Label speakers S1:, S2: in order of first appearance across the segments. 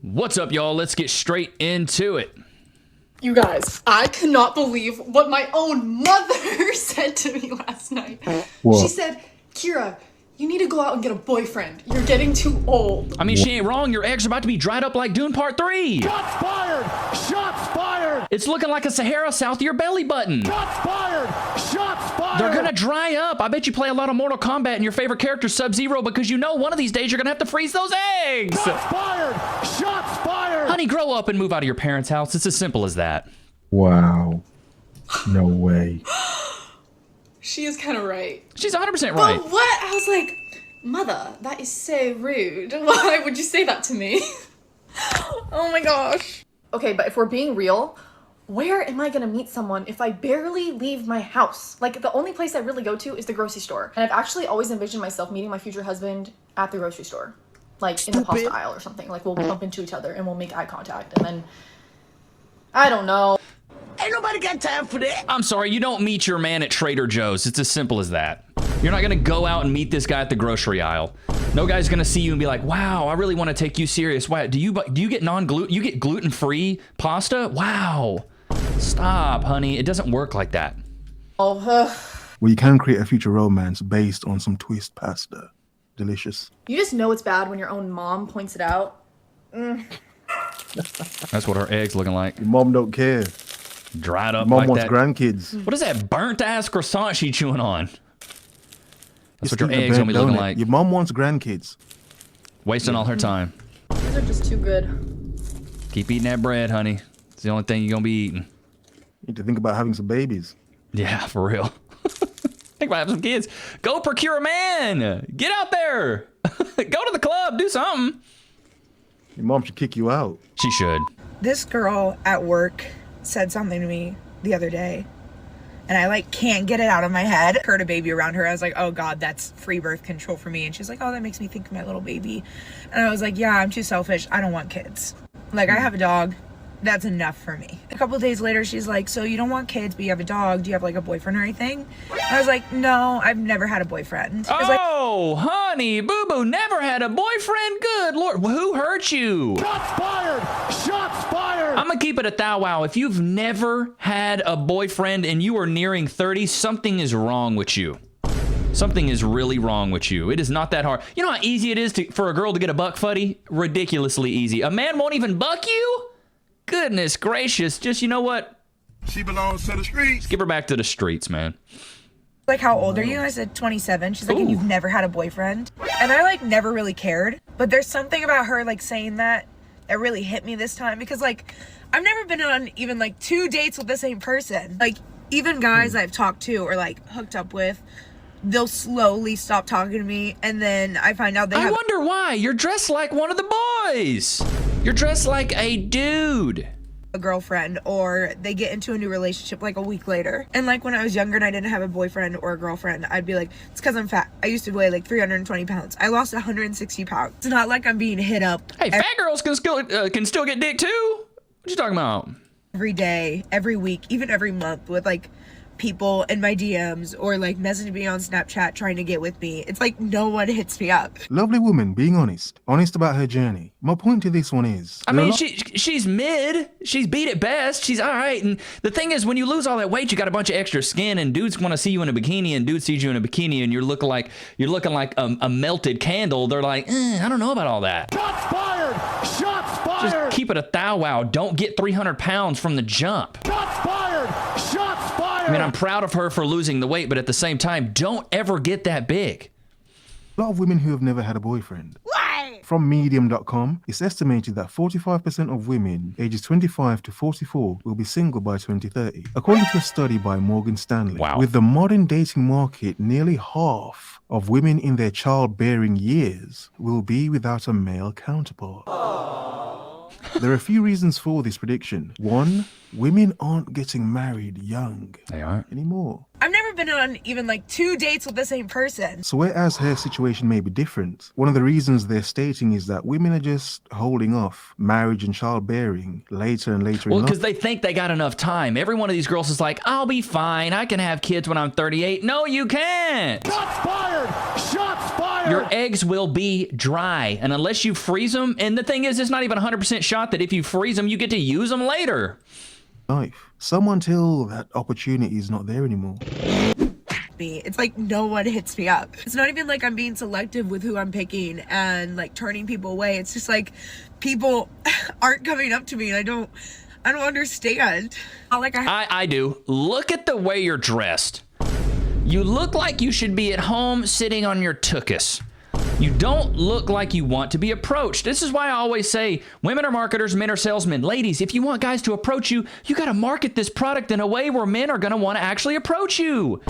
S1: What's up, y'all? Let's get straight into it.
S2: You guys, I cannot believe what my own mother said to me last night.
S3: What?
S2: She said, Kira, you need to go out and get a boyfriend. You're getting too old.
S1: I mean, she ain't wrong. Your eggs are about to be dried up like Dune Part 3.
S3: Shots fired! Shots fired!
S1: It's looking like a Sahara south of your belly button.
S3: Shots fired! Shots fired!
S1: They're gonna dry up. I bet you play a lot of Mortal Kombat and your favorite character Sub-Zero because you know one of these days you're gonna have to freeze those eggs.
S3: Shots fired! Shots fired!
S1: Honey, grow up and move out of your parents' house. It's as simple as that.
S4: Wow. No way.
S2: She is kind of right.
S1: She's 100% right.
S2: But what? I was like, Mother, that is so rude. Why would you say that to me? Oh my gosh. Okay, but if we're being real, where am I gonna meet someone if I barely leave my house? Like, the only place I really go to is the grocery store. And I've actually always envisioned myself meeting my future husband at the grocery store. Like, in the pasta aisle or something. Like, we'll bump into each other and we'll make eye contact. And then, I don't know.
S5: Ain't nobody got time for that.
S1: I'm sorry, you don't meet your man at Trader Joe's. It's as simple as that. You're not gonna go out and meet this guy at the grocery aisle. No guy's gonna see you and be like, wow, I really wanna take you serious. Wow, do you get non-gluten, you get gluten-free pasta? Wow. Stop, honey, it doesn't work like that.
S2: Oh,
S4: Well, you can create a future romance based on some twist pasta. Delicious.
S2: you just know it's bad when your own mom points it out.
S1: That's what her eggs looking like.
S4: Your mom don't care.
S1: Dried up
S4: Mom
S1: like
S4: wants
S1: that.
S4: grandkids.
S1: What is that burnt-ass croissant she chewing on? That's what your
S4: Eating a
S1: eggs gonna be
S4: burnt
S1: looking
S4: donut.
S1: like.
S4: Your mom wants grandkids.
S1: Wasting all her time.
S2: These are just too good.
S1: Keep eating that bread, honey. It's the only thing you're gonna be eating.
S4: You need to think about having some babies.
S1: Yeah, for real. Think about having some kids. Go procure a man. Get out there. Go to the club. Do something.
S4: Your mom should kick you out.
S1: She should.
S6: This girl at work said something to me the other day, and I like can't get it out of my head. Heard a baby around her. I was like, oh God, that's free birth control for me. And she's like, oh, that makes me think of my little baby. And I was like, yeah, I'm too selfish. I don't want kids. Like, I have a dog. That's enough for me. A couple of days later, she's like, so you don't want kids, but you have a dog. Do you have like a boyfriend or anything? And I was like, no, I've never had a boyfriend. I was like,
S1: Oh, honey, boo-boo never had a boyfriend. Good Lord. Who hurt you?
S3: Shots fired! Shots fired!
S1: I'm gonna keep it a thou wow. If you've never had a boyfriend and you are nearing 30, something is wrong with you. Something is really wrong with you. It is not that hard. You know how easy it is for a girl to get a buck fuddy? Ridiculously easy. A man won't even buck you? Goodness gracious. Just, you know what?
S7: She belongs to the streets.
S1: Give her back to the streets, man.
S6: like, how old are you? And I said 27. She's like,
S1: Ooh.
S6: and you've never had a boyfriend? And I like never really cared. But there's something about her like saying that really hit me this time, because like I've never been on even like 2 dates with the same person. Like, even guys I've talked to or like hooked up with, they'll slowly stop talking to me, and then I find out they
S1: I
S6: have
S1: wonder why. You're dressed like one of the boys. You're dressed like a dude.
S6: a girlfriend, or they get into a new relationship like a week later. And like when I was younger and I didn't have a boyfriend or a girlfriend, I'd be like, it's because I'm fat. I used to weigh like 320 pounds. I lost 160 pounds. It's not like I'm being hit up
S1: Hey, fat girls can still get dick too. What you talking about?
S6: every day, every week, even every month with like people in my DMs or like messaging me on Snapchat trying to get with me. It's like no one hits me up.
S4: Lovely woman being honest about her journey. My point to this one is,
S1: I mean, she's mid. She's beat at best. She's all right. And the thing is, when you lose all that weight, you got a bunch of extra skin, and dudes want to see you in a bikini, and dudes see you in a bikini, and you're looking like a melted candle. They're like, I don't know about all that.
S3: Shots fired! Shots fired!
S1: Just keep it a thou wow. Don't get 300 pounds from the jump.
S3: Shots fired! Shots fired!
S1: I mean, I'm proud of her for losing the weight, but at the same time, don't ever get that big.
S4: a lot of women who have never had a boyfriend.
S5: Why?
S4: From medium.com, it's estimated that 45% of women ages 25 to 44 will be single by 2030, according to a study by Morgan Stanley.
S1: Wow.
S4: With the modern dating market, nearly half of women in their childbearing years will be without a male counterpart. There are a few reasons for this prediction. One, women aren't getting married young
S1: They aren't.
S4: anymore.
S6: I've never been on even like 2 dates with the same person.
S4: So whereas her situation may be different, one of the reasons they're stating is that women are just holding off marriage and childbearing later and later in
S1: Well,
S4: life.
S1: because they think they got enough time. Every one of these girls is like, I'll be fine. I can have kids when I'm 38. No, you can't.
S3: Shots fired! Shots fired!
S1: Your eggs will be dry. And unless you freeze them, and the thing is, it's not even 100% shot that if you freeze them, you get to use them later.
S4: Life. Some until that opportunity is not there anymore.
S6: It's like no one hits me up. It's not even like I'm being selective with who I'm picking and like turning people away. It's just like people aren't coming up to me and I don't understand. Not like
S1: I do. Look at the way you're dressed. You look like you should be at home sitting on your tuchus. You don't look like you want to be approached. This is why I always say women are marketers, men are salesmen. Ladies, if you want guys to approach you, you got to market this product in a way where men are going to want to actually approach you.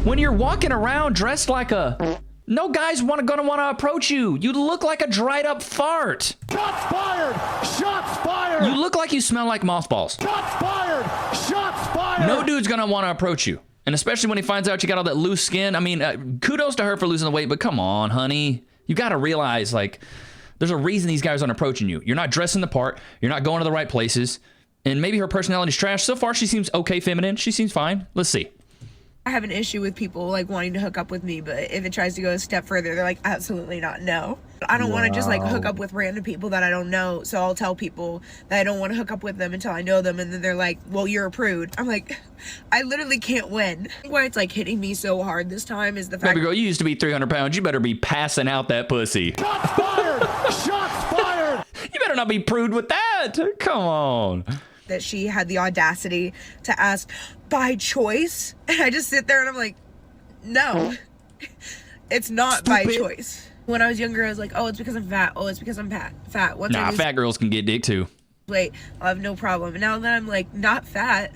S1: When you're walking around dressed like a... No guys gonna want to approach you. You look like a dried up fart.
S3: Shots fired! Shots fired!
S1: You look like you smell like mothballs.
S3: Shots fired! Shots fired!
S1: No dude's going to want to approach you. And especially when he finds out you got all that loose skin. I mean, kudos to her for losing the weight, but come on, honey. You got to realize, like, there's a reason these guys aren't approaching you. You're not dressing the part. You're not going to the right places. And maybe her personality's trash. So far, she seems okay feminine. She seems fine. Let's see.
S6: I have an issue with people like wanting to hook up with me, but if it tries to go a step further, they're like, absolutely not, no. I don't want to just like hook up with random people that I don't know, so I'll tell people that I don't want to hook up with them until I know them, and then they're like, well, you're a prude. I'm like, I literally can't win. Why it's like hitting me so hard this time is the fact—
S1: Baby girl, you used to be 300 pounds. You better be passing out that pussy.
S3: Shots fired! Shots fired!
S1: You better not be prude with that. Come on.
S6: that she had the audacity to ask by choice, and I just sit there and I'm like, no, it's not by choice. When I was younger, I was like, oh, it's because I'm fat. Oh, it's because I'm fat. Once I lose
S1: fat girls can get dick too.
S6: weight, I'll have no problem. And now that I'm like not fat,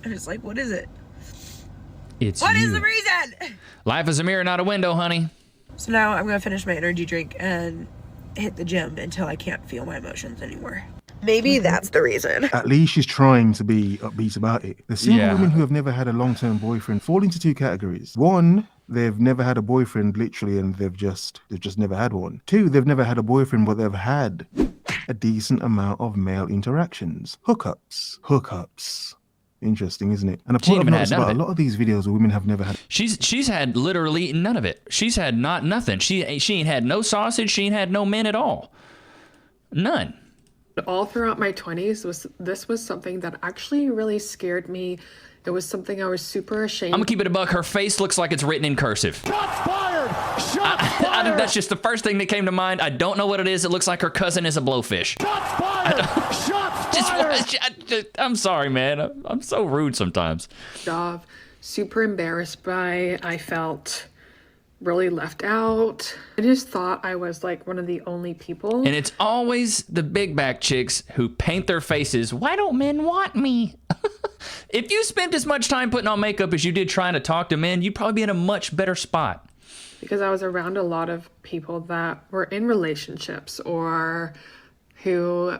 S6: I'm just like, what is it? What is the reason?
S1: Life is a mirror, not a window, honey.
S6: So now I'm gonna finish my energy drink and hit the gym until I can't feel my emotions anymore. Maybe that's the reason.
S4: At least she's trying to be upbeat about it. The single women who have never had a long-term boyfriend fall into two categories. One, they've never had a boyfriend literally and they've just never had one. Two, they've never had a boyfriend but they've had a decent amount of male interactions. Hookups. Interesting, isn't it? And a point I've noticed about a lot of these videos where women have never had.
S1: She's had literally none of it. She's had nothing. She ain't had no sausage. She ain't had no men at all. None.
S8: All throughout my 20s, this was something that actually really scared me. It was something I was super ashamed.
S1: I'm gonna keep it a buck. Her face looks like it's written in cursive.
S3: Shots fired! Shots fired!
S1: I think that's just the first thing that came to mind. I don't know what it is. It looks like her cousin is a blowfish.
S3: Shots fired! Shots fired!
S1: I'm sorry, man. I'm so rude sometimes.
S8: Job, super embarrassed by. I felt really left out. I just thought I was like one of the only people.
S1: And it's always the big back chicks who paint their faces, why don't men want me? If you spent as much time putting on makeup as you did trying to talk to men, you'd probably be in a much better spot.
S8: Because I was around a lot of people that were in relationships or who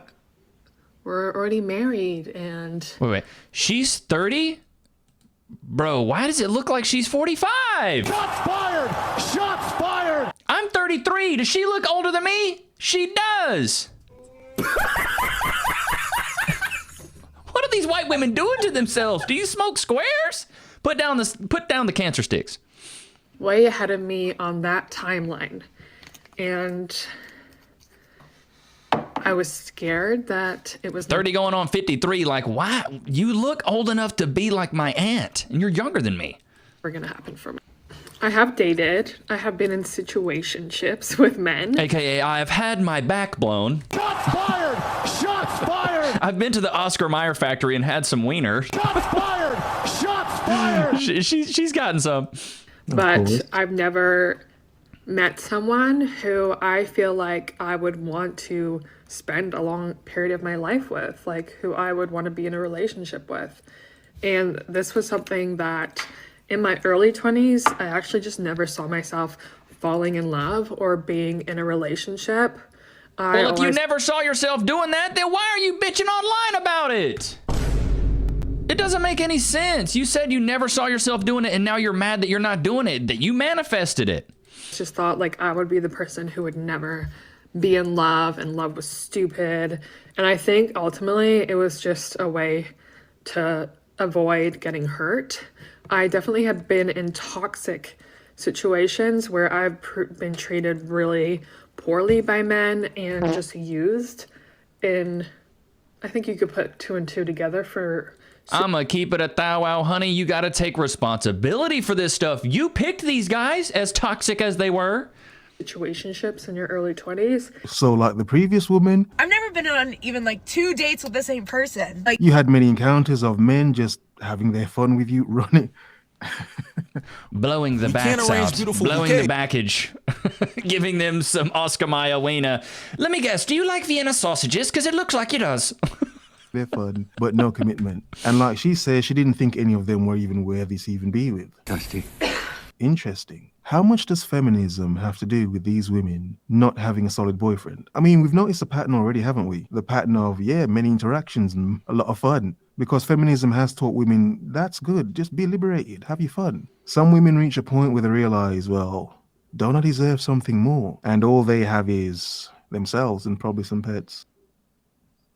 S8: were already married and...
S1: Wait. She's 30? Bro, why does it look like she's 45?
S3: Shots fired! Shots fired!
S1: I'm 33. Does she look older than me? She does. What are these white women doing to themselves? Do you smoke squares? Put down the cancer sticks.
S8: Way ahead of me on that timeline. And I was scared that it was
S1: 30 going on 53. Like, why? You look old enough to be like my aunt, and you're younger than me.
S8: Never gonna happen for me. I have dated. I have been in situationships with men.
S1: AKA, I have had my back blown.
S3: Shots fired! Shots fired!
S1: I've been to the Oscar Mayer factory and had some wiener.
S3: Shots fired! Shots fired!
S1: She's gotten some.
S8: But I've never met someone who I feel like I would want to spend a long period of my life with, like who I would want to be in a relationship with. And this was something that in my early 20s, I actually just never saw myself falling in love or being in a relationship.
S1: Well, if you never saw yourself doing that, then why are you bitching online about it? It doesn't make any sense. You said you never saw yourself doing it, and now you're mad that you're not doing it, that you manifested it.
S8: Just thought like I would be the person who would never be in love, and love was stupid. And I think ultimately it was just a way to avoid getting hurt. I definitely have been in toxic situations where I've been treated really poorly by men and just used. And I think you could put 2 and 2 together for...
S1: I'ma keep it a thou wow, honey. You gotta take responsibility for this stuff. You picked these guys, as toxic as they were.
S8: Situationships in your early 20s.
S4: So like the previous woman,
S6: I've never been on even like 2 dates with the same person. Like,
S4: you had many encounters of men just having their fun with you, running.
S1: Blowing the backs out, blowing the backage, giving them some Oscar Mayer wiener. Let me guess, do you like Vienna sausages? Because it looks like it does.
S4: They're fun, but no commitment. And like she says, she didn't think any of them were even worthy to even be with.
S5: Dusty.
S4: Interesting. How much does feminism have to do with these women not having a solid boyfriend? I mean, we've noticed a pattern already, haven't we? The pattern of, many interactions and a lot of fun. Because feminism has taught women, that's good, just be liberated, have your fun. Some women reach a point where they realize, well, don't I deserve something more? And all they have is themselves and probably some pets.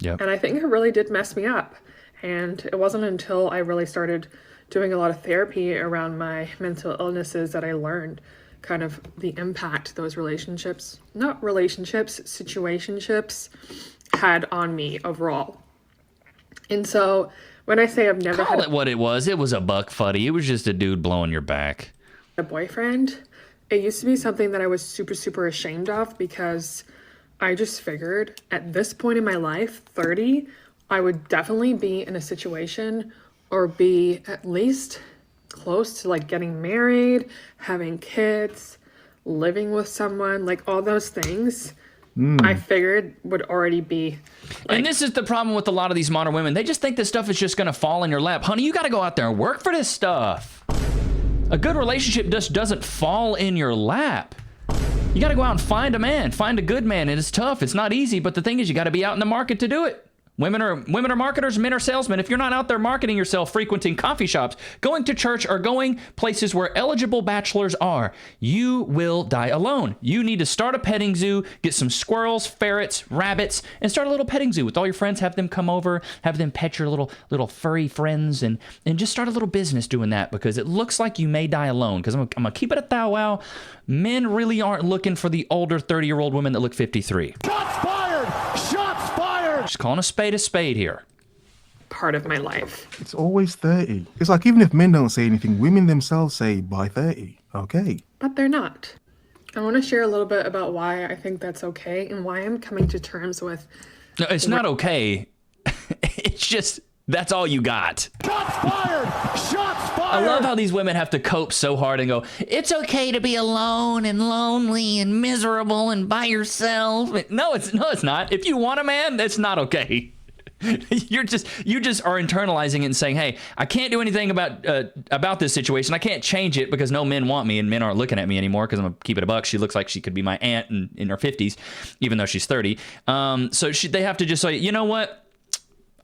S1: Yep.
S8: And I think it really did mess me up. And it wasn't until I really started doing a lot of therapy around my mental illnesses that I learned kind of the impact those situationships had on me overall. And so when I say I've never
S1: Call it what it was a buck fuddy. It was just a dude blowing your back.
S8: A boyfriend, it used to be something that I was super, super ashamed of, because I just figured at this point in my life, 30, I would definitely be in a situation or be at least close to like getting married, having kids, living with someone, like all those things. I figured would already be like,
S1: and this is the problem with a lot of these modern women. They just think this stuff is just going to fall in your lap. Honey, you got to go out there and work for this stuff. A good relationship just doesn't fall in your lap. You got to go out and find a man, find a good man. And it's tough. It's not easy. But the thing is, you got to be out in the market to do it. Women are marketers, men are salesmen. If you're not out there marketing yourself, frequenting coffee shops, going to church, or going places where eligible bachelors are, you will die alone. You need to start a petting zoo, get some squirrels, ferrets, rabbits, and start a little petting zoo with all your friends. Have them come over, have them pet your little furry friends, and just start a little business doing that, because it looks like you may die alone. Because I'm gonna keep it a thou wow. Men really aren't looking for the older 30-year-old women that look 53.
S3: Shots fired! Shots fired!
S1: Just calling a spade here.
S8: part of my life.
S4: It's always 30. It's like even if men don't say anything, women themselves say by 30. Okay.
S8: But they're not. I want to share a little bit about why I think that's okay and why I'm coming to terms with...
S1: No, it's not okay. It's just, that's all you got.
S3: Shots fired! Shots fired!
S1: I love how these women have to cope so hard and go, it's okay to be alone and lonely and miserable and by yourself. No, it's not. If you want a man, that's not okay. You just are internalizing it and saying, hey, I can't do anything about this situation. I can't change it because no men want me and men aren't looking at me anymore because I'm gonna keep it a buck. She looks like she could be my aunt in her 50s, even though she's 30. So they have to just say, you know what?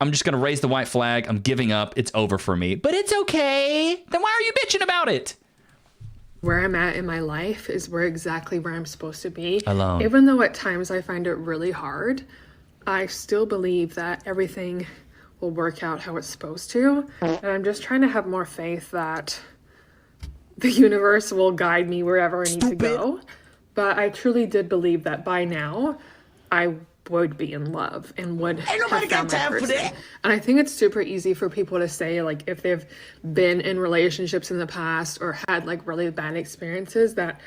S1: I'm just gonna raise the white flag. I'm giving up. It's over for me. But it's okay. Then why are you bitching about it?
S8: Where I'm at in my life is exactly where I'm supposed to be.
S1: Alone.
S8: Even though at times I find it really hard, I still believe that everything will work out how it's supposed to. And I'm just trying to have more faith that the universe will guide me wherever I need to go. But I truly did believe that by now I would be in love and would
S5: Ain't nobody
S8: have found
S5: got
S8: my
S5: time for
S8: person.
S5: that.
S8: And I think it's super easy for people to say, like, if they've been in relationships in the past or had like really bad experiences, that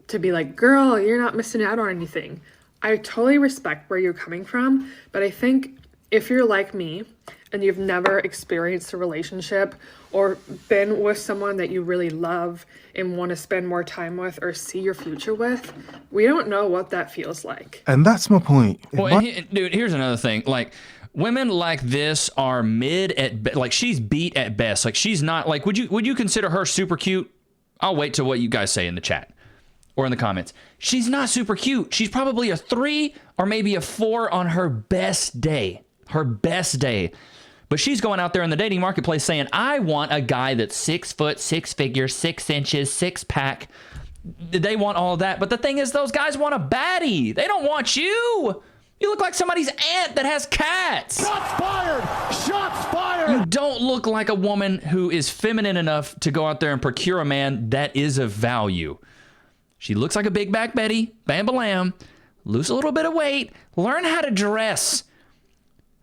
S8: to be like, girl, you're not missing out on anything. I totally respect where you're coming from, but I think if you're like me and you've never experienced a relationship or been with someone that you really love and want to spend more time with or see your future with, we don't know what that feels like.
S4: And that's my point.
S1: Well, dude, here's another thing. Like, women like this are mid at like she's beat at best. Like, she's not like, would you consider her super cute? I'll wait till what you guys say in the chat or in the comments. She's not super cute. She's probably a 3 or maybe a 4 on her best day. Her best day. But she's going out there in the dating marketplace saying, I want a guy that's 6 foot, 6 figures, 6 inches, 6 pack. They want all of that. But the thing is, those guys want a baddie. They don't want you. You look like somebody's aunt that has cats.
S3: Shots fired! Shots fired!
S1: You don't look like a woman who is feminine enough to go out there and procure a man that is of value. She looks like a big back Betty. Bam balam. Lose a little bit of weight. Learn how to dress.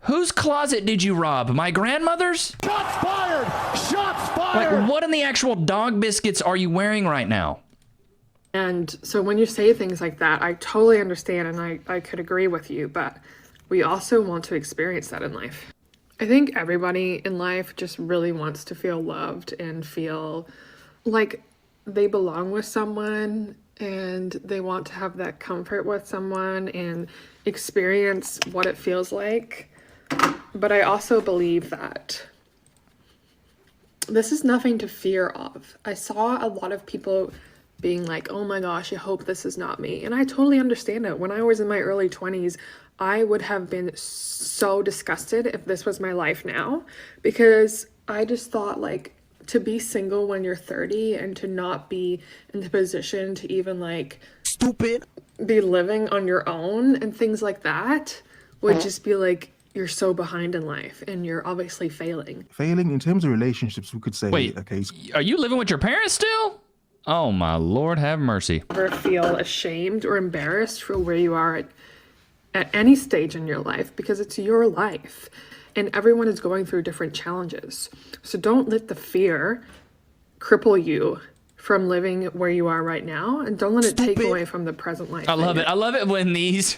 S1: Whose closet did you rob? My grandmother's?
S3: Shots fired! Shots fired!
S1: Like, what in the actual dog biscuits are you wearing right now?
S8: And so when you say things like that, I totally understand and I could agree with you, but we also want to experience that in life. I think everybody in life just really wants to feel loved and feel like they belong with someone and they want to have that comfort with someone and experience what it feels like. But I also believe that this is nothing to fear of. I saw a lot of people being like, oh my gosh, I hope this is not me. And I totally understand it. When I was in my early 20s, I would have been so disgusted if this was my life now, because I just thought, like, to be single when you're 30 and to not be in the position to even, like,
S5: Stupid.
S8: be living on your own and things like that would just be like, you're so behind in life and you're obviously failing.
S4: Failing in terms of relationships, we could say,
S1: Wait,
S4: okay,
S1: are you living with your parents still? Oh my Lord, have mercy.
S8: Never feel ashamed or embarrassed for where you are at any stage in your life, because it's your life and everyone is going through different challenges. So don't let the fear cripple you from living where you are right now, and don't let it take away from the present life.
S1: I love it. I love it when these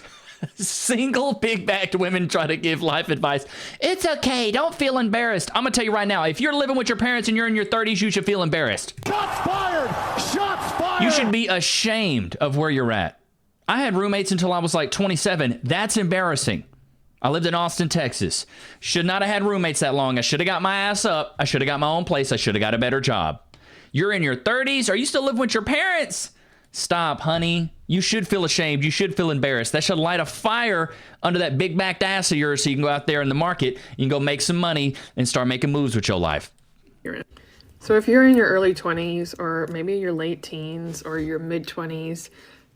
S1: single big-backed women try to give life advice. It's okay. Don't feel embarrassed. I'm going to tell you right now, if you're living with your parents and you're in your 30s, you should feel embarrassed.
S3: Shots fired! Shots fired!
S1: You should be ashamed of where you're at. I had roommates until I was like 27. That's embarrassing. I lived in Austin, Texas. Should not have had roommates that long. I should have got my ass up. I should have got my own place. I should have got a better job. You're in your 30s. Are you still living with your parents? Stop, honey. You should feel ashamed. You should feel embarrassed. That should light a fire under that big backed ass of yours so you can go out there in the market, you can go make some money and start making moves with your life.
S8: So if you're in your early 20s or maybe your late teens or your mid 20s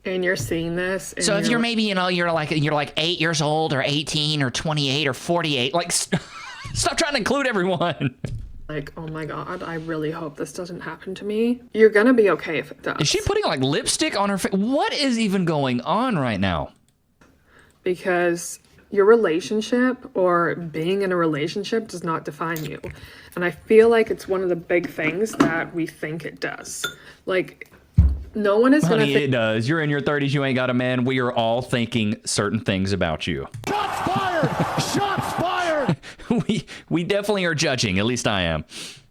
S8: and you're seeing this. And
S1: So if you're maybe, you're like 8 years old or 18 or 28 or 48, like stop trying to include everyone.
S8: Like, oh my God, I really hope this doesn't happen to me. You're gonna be okay if it does.
S1: Is she putting like lipstick on her face? What is even going on right now?
S8: Because your relationship or being in a relationship does not define you. And I feel like it's one of the big things that we think it does. Like, no one is gonna
S1: Honey, it does. You're in your 30s, you ain't got a man. We are all thinking certain things about you.
S3: Shots fired! Shots fired!
S1: We definitely are judging. At least I am.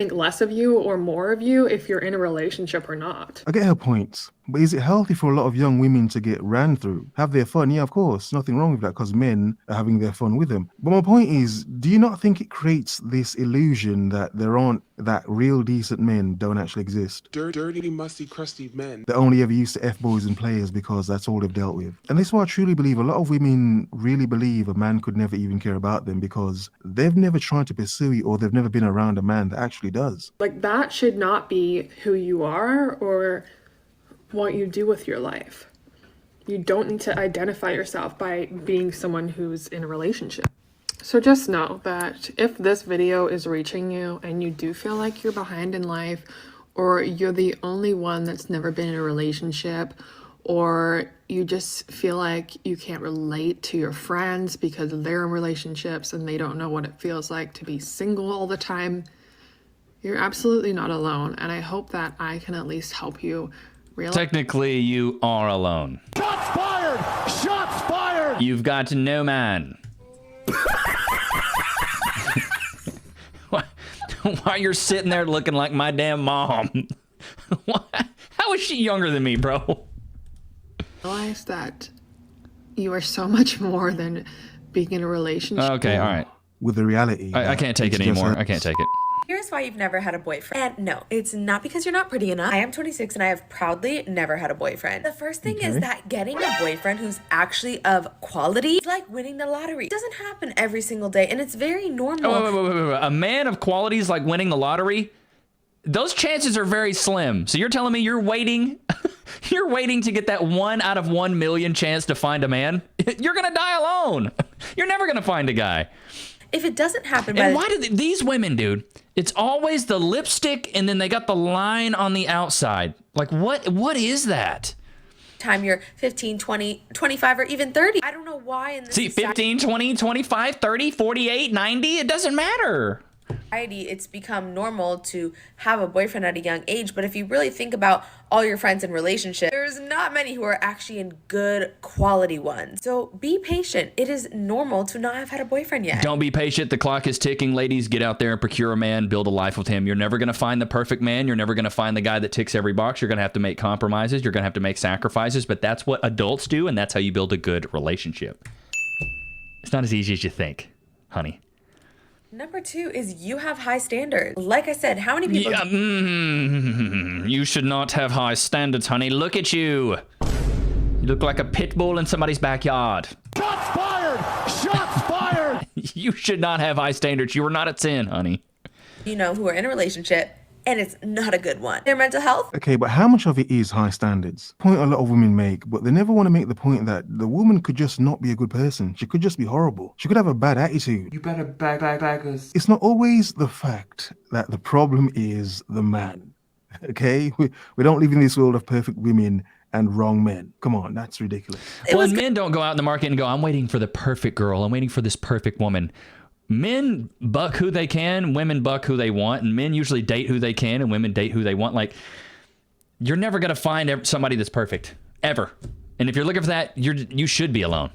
S8: think less of you or more of you if you're in a relationship or not.
S4: I get her points, but is it healthy for a lot of young women to get ran through? Have their fun? Yeah, of course. Nothing wrong with that because men are having their fun with them. But my point is, do you not think it creates this illusion that there aren't, that real decent men don't actually exist?
S9: Dirty, musty, crusty men.
S4: They're only ever used to F-boys and players because that's all they've dealt with. And this is why I truly believe a lot of women really believe a man could never even care about them because they've never tried to pursue it or they've never been around a man that actually does.
S8: Like, that should not be who you are or what you do with your life. You don't need to identify yourself by being someone who's in a relationship. So just know that if this video is reaching you and you do feel like you're behind in life, or you're the only one that's never been in a relationship, or you just feel like you can't relate to your friends because they're in relationships and they don't know what it feels like to be single all the time, you're absolutely not alone. And I hope that I can at least help you realize.
S1: Technically, you are alone.
S3: Shots fired! Shots fired!
S1: You've got no man. Why you're sitting there looking like my damn mom? How is she younger than me, bro?
S8: Realize that you are so much more than being in a relationship.
S1: Okay, all right.
S4: With the reality.
S1: I can't take it
S4: it's just
S1: anymore. I can't take it.
S6: Here's why you've never had a boyfriend. And no, it's not because you're not pretty enough. I am 26 and I have proudly never had a boyfriend. The first thing is that getting a boyfriend who's actually of quality is like winning the lottery. It doesn't happen every single day, and it's very normal.
S1: Oh, wait. A man of quality is like winning the lottery? Those chances are very slim. So you're telling me you're waiting you're waiting to get that 1 out of 1 million chance to find a man? You're gonna die alone. You're never gonna find a guy.
S6: If it doesn't happen,
S1: and why do these women, dude? It's always the lipstick, and then they got the line on the outside. Like, what is that?
S6: Time you're 15, 20, 25, or even 30. I don't know why in this
S1: 15, 20, 25, 30, 48, 90, it doesn't matter.
S6: Society, it's become normal to have a boyfriend at a young age, but if you really think about all your friends in relationships, there's not many who are actually in good quality ones. So be patient. It is normal to not have had a boyfriend yet.
S1: Don't be patient. The clock is ticking, ladies. Get out there and procure a man. Build a life with him. You're never going to find the perfect man. You're never going to find the guy that ticks every box. You're going to have to make compromises. You're going to have to make sacrifices, but that's what adults do, and that's how you build a good relationship. It's not as easy as you think, honey.
S6: Number 2 is you have high standards. Like I said, how many people...
S1: You should not have high standards, honey. Look at you. You look like a pit bull in somebody's backyard.
S3: Shots fired! Shots fired!
S1: You should not have high standards. You are not a 10, honey.
S6: You know, who are in a relationship, and it's not a good one. Their mental health.
S4: Okay, but how much of it is high standards? Point a lot of women make, but they never want to make the point that the woman could just not be a good person. She could just be horrible. She could have a bad attitude.
S9: You better bag us.
S4: It's not always the fact that the problem is the man. Okay? We don't live in this world of perfect women and wrong men. Come on, that's ridiculous.
S1: Well, and men don't go out in the market and go, I'm waiting for the perfect girl. I'm waiting for this perfect woman. Men buck who they can, women buck who they want, and men usually date who they can, and women date who they want. Like, you're never going to find somebody that's perfect, ever. And if you're looking for that, you should be alone.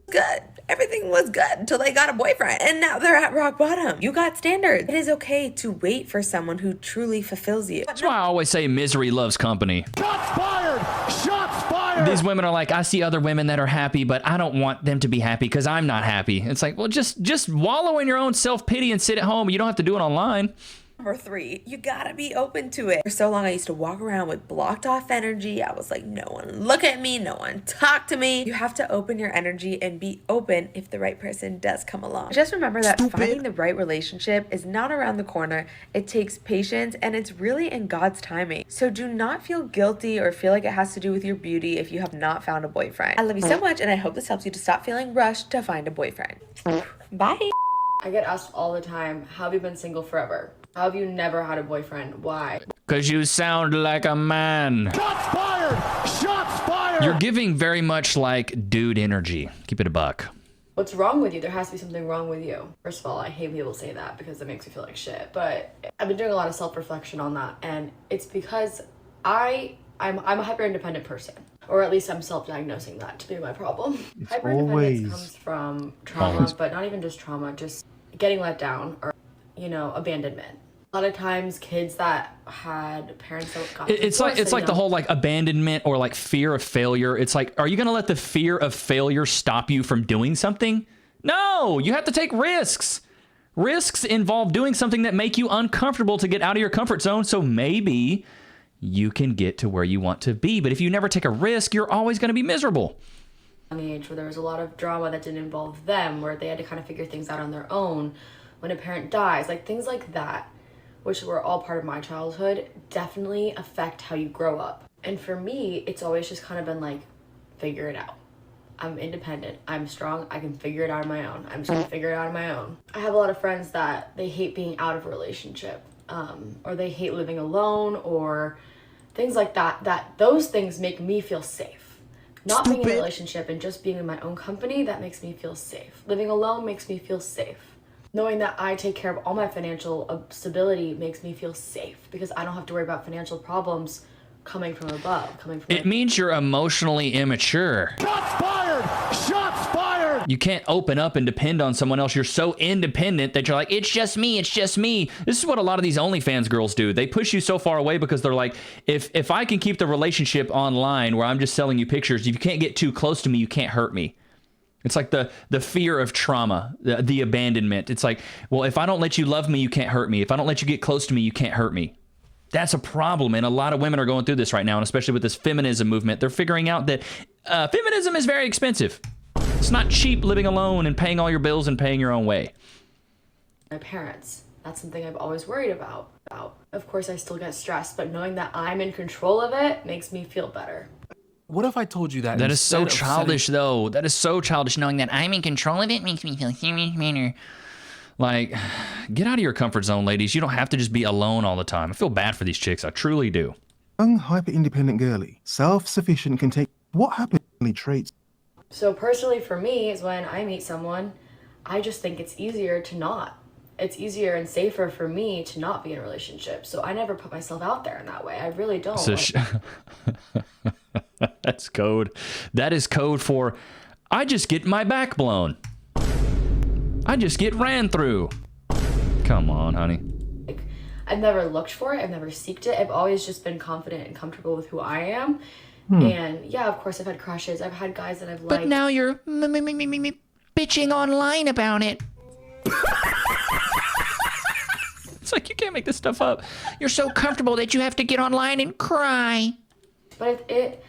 S6: Good. Everything was good until they got a boyfriend, and now they're at rock bottom. You got standards. It is okay to wait for someone who truly fulfills you.
S1: That's why I always say misery loves company.
S3: Shots fired! Shots fired!
S1: These women are like, I see other women that are happy, but I don't want them to be happy because I'm not happy. It's like, well, just wallow in your own self-pity and sit at home. You don't have to do it online.
S6: Number 3, you gotta be open to it. For so long, I used to walk around with blocked off energy. I was like, no one look at me, no one talk to me. You have to open your energy and be open if the right person does come along. Just remember that finding the right relationship is not around the corner. It takes patience, and it's really in God's timing. So do not feel guilty or feel like it has to do with your beauty if you have not found a boyfriend. I love you so much, and I hope this helps you to stop feeling rushed to find a boyfriend. Bye.
S10: I get asked all the time, how have you been single forever? How have you never had a boyfriend? Why?
S1: Because you sound like a man.
S3: Shots fired! Shots fired!
S1: You're giving very much like dude energy. Keep it a buck.
S10: What's wrong with you? There has to be something wrong with you. First of all, I hate people say that because it makes me feel like shit. But I've been doing a lot of self-reflection on that. And it's because I'm a hyper-independent person. Or at least I'm self-diagnosing that to be my problem. Hyper-independence comes from trauma, but not even just trauma, just getting let down or, abandonment. A lot of times kids that had parents that got
S1: it's like the whole like abandonment or like fear of failure. It's like, are you going to let the fear of failure stop you from doing something? No, you have to take risks. Risks involve doing something that make you uncomfortable to get out of your comfort zone. So maybe you can get to where you want to be. But if you never take a risk, you're always going to be miserable.
S10: Age where there was a lot of drama that didn't involve them, where they had to kind of figure things out on their own. When a parent dies, like things like that, which were all part of my childhood, definitely affect how you grow up. And for me, it's always just kind of been like, figure it out. I'm independent. I'm strong. I can figure it out on my own. I'm just gonna figure it out on my own. I have a lot of friends that they hate being out of a relationship, or they hate living alone, or things like that. Those things make me feel safe. Not being in a relationship and just being in my own company, that makes me feel safe. Living alone makes me feel safe. Knowing that I take care of all my financial stability makes me feel safe because I don't have to worry about financial problems coming from above. It
S1: means you're emotionally immature.
S3: Shots fired! Shots fired!
S1: You can't open up and depend on someone else. You're so independent that you're like, it's just me, it's just me. This is what a lot of these OnlyFans girls do. They push you so far away because they're like, if I can keep the relationship online where I'm just selling you pictures, if you can't get too close to me, you can't hurt me. It's like the fear of trauma, the abandonment. It's like, well, if I don't let you love me, you can't hurt me. If I don't let you get close to me, you can't hurt me. That's a problem, and a lot of women are going through this right now, and especially with this feminism movement. They're figuring out that feminism is very expensive. It's not cheap living alone and paying all your bills and paying your own way.
S10: My parents, that's something I've always worried about. Of course, I still get stressed, but knowing that I'm in control of it makes me feel better.
S11: What if I told you that?
S1: That is so childish, though. That is so childish. Knowing that I'm in control of it makes me feel serious manner. Like, get out of your comfort zone, ladies. You don't have to just be alone all the time. I feel bad for these chicks. I truly do.
S4: Young, hyper-independent girly, self-sufficient can take... What happened to traits?
S10: So personally for me is when I meet someone, I just think it's easier to not. It's easier and safer for me to not be in a relationship. So I never put myself out there in that way. I really don't.
S1: So that's code. That is code for, I just get my back blown. I just get ran through. Come on, honey.
S10: I've never looked for it. I've never seeked it. I've always just been confident and comfortable with who I am. And yeah, of course, I've had crushes. I've had guys that I've liked.
S12: But now you're bitching online about it.
S1: It's like, you can't make this stuff up.
S12: You're so comfortable that you have to get online and cry.
S10: But it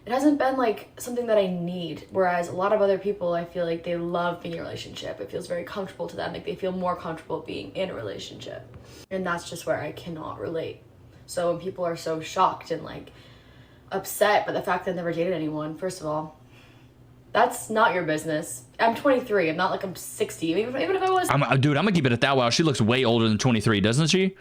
S10: hasn't been like something that I need. Whereas a lot of other people, I feel like they love being in a relationship. It feels very comfortable to them. Like they feel more comfortable being in a relationship. And that's just where I cannot relate. So when people are so shocked and like upset by the fact that I've never dated anyone, first of all, that's not your business. I'm 23. I'm not like I'm 60. Even if I was...
S1: Dude, I'm gonna keep it at that. Wow, she looks way older than 23, doesn't she?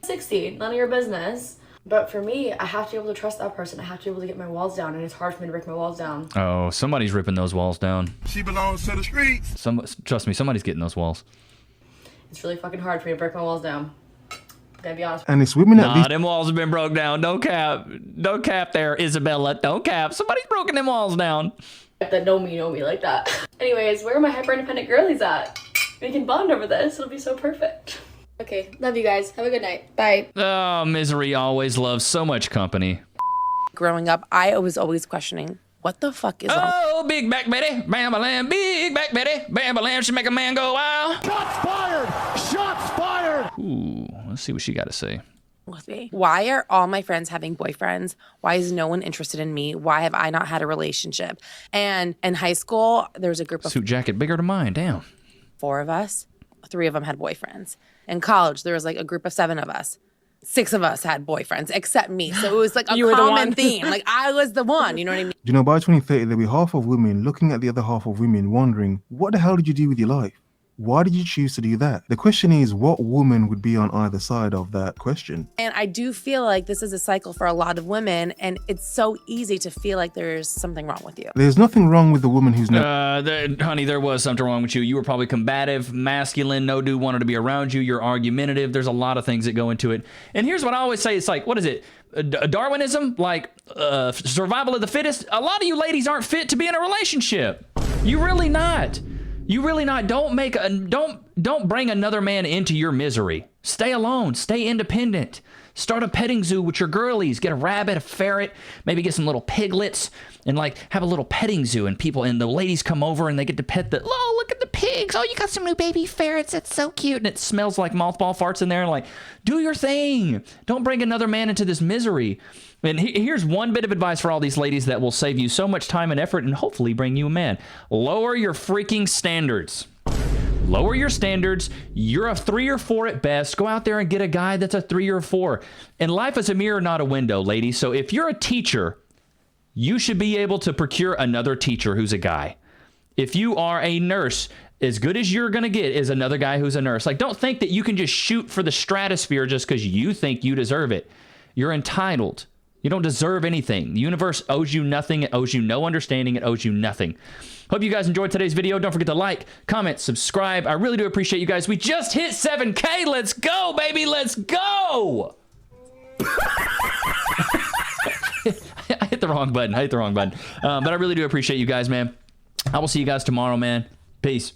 S10: 60. None of your business. But for me, I have to be able to trust that person. I have to be able to get my walls down, and it's hard for me to break my walls down.
S1: Oh, somebody's ripping those walls down.
S7: She belongs to the streets.
S1: Trust me, somebody's getting those walls.
S10: It's really fucking hard for me to break my walls down. Gotta be honest.
S4: And it's women
S1: Nah, them walls have been broke down. Don't cap. Don't cap there, Isabella. Don't cap. Somebody's broken them walls down.
S10: That know me like that. Anyways, where are my hyper independent girlies at? We can bond over this. It'll be so perfect. Okay, love you guys. Have a good night. Bye.
S1: Oh, misery always loves so much company.
S13: Growing up, I was always questioning, what the fuck is wrong?
S1: Oh, big back Betty, bam-a-lam, big back Betty, bam-a-lam, she make a man go wild.
S3: Shots fired! Shots fired!
S1: Ooh, let's see what she got to say.
S13: With me? Why are all my friends having boyfriends? Why is no one interested in me? Why have I not had a relationship? And in high school, there was a group of
S1: suit jacket bigger than mine. Damn.
S13: 4 of us. 3 of them had boyfriends. In college, there was like a group of 7 of us. 6 of us had boyfriends, except me. So it was like a common theme. Like I was the one. You know what I mean?
S4: You know, by 2030, there'll be half of women looking at the other half of women, wondering, what the hell did you do with your life? Why did you choose to do that? The question is, what woman would be on either side of that question?
S13: And I do feel like this is a cycle for a lot of women, and it's so easy to feel like there's something wrong with you.
S4: There's nothing wrong with the woman who's
S1: honey, there was something wrong with you. You were probably combative, masculine, no dude wanted to be around you, you're argumentative. There's a lot of things that go into it. And here's what I always say, it's like, what is it? Darwinism? Like survival of the fittest? A lot of you ladies aren't fit to be in a relationship. You really not. You really not. Don't bring another man into your misery. Stay alone. Stay independent. Start a petting zoo with your girlies. Get a rabbit, a ferret, maybe get some little piglets, and like have a little petting zoo. And the ladies come over and they get to pet look at the pigs. Oh, you got some new baby ferrets. That's so cute. And it smells like mothball farts in there. And like, do your thing. Don't bring another man into this misery. And here's one bit of advice for all these ladies that will save you so much time and effort and hopefully bring you a man. Lower your freaking standards. Lower your standards. You're a 3 or 4 at best. Go out there and get a guy that's a 3 or 4. And life is a mirror, not a window, ladies. So if you're a teacher, you should be able to procure another teacher who's a guy. If you are a nurse, as good as you're going to get is another guy who's a nurse. Like, don't think that you can just shoot for the stratosphere just because you think you deserve it. You're entitled. You don't deserve anything. The universe owes you nothing. It owes you no understanding. It owes you nothing. Hope you guys enjoyed today's video. Don't forget to like, comment, subscribe. I really do appreciate you guys. We just hit 7K. Let's go, baby. Let's go. I hit the wrong button. But I really do appreciate you guys, man. I will see you guys tomorrow, man. Peace.